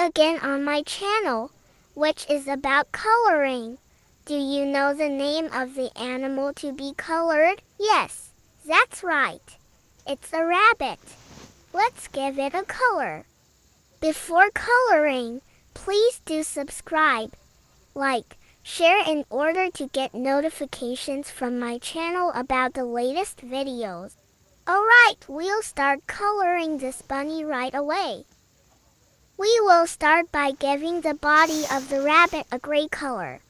again on my channel, which is about coloring. Do you know the name of the animal to be colored? Yes, that's right. It's a rabbit. Let's give it a color. Before coloring, please do subscribe, like, share in order to get notifications from my channel about the latest videos. Alright, we'll start coloring this bunny right away. We will start by giving the body of the rabbit a gray color.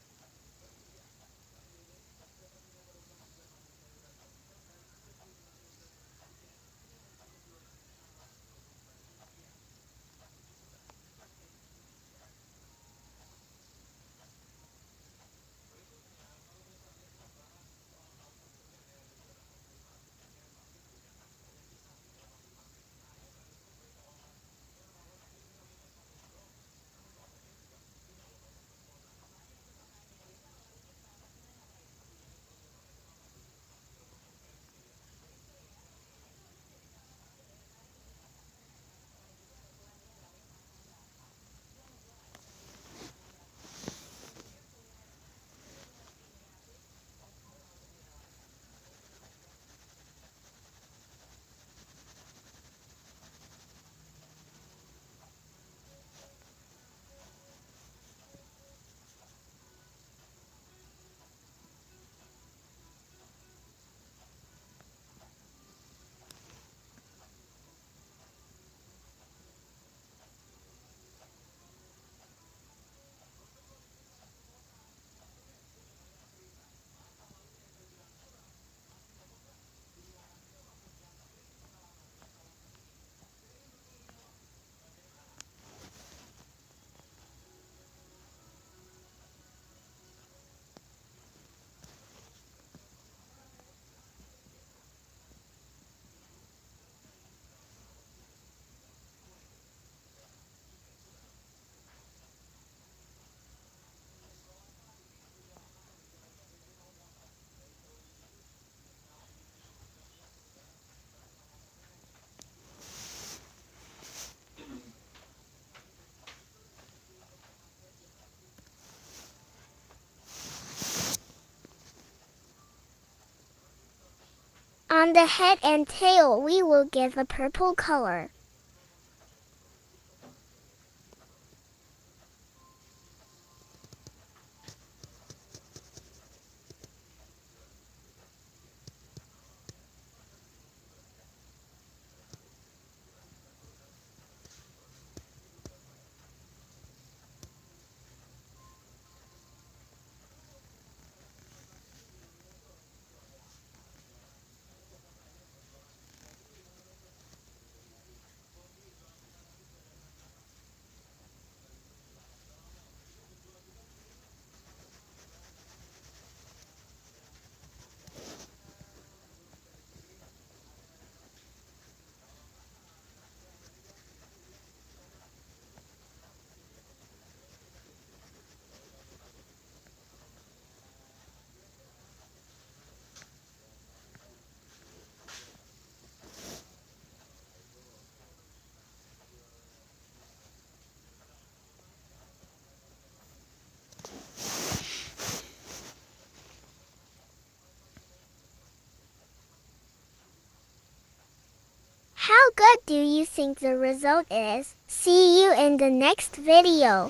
On the head and tail, we will give a purple color. How good do you think the result is? See you in the next video.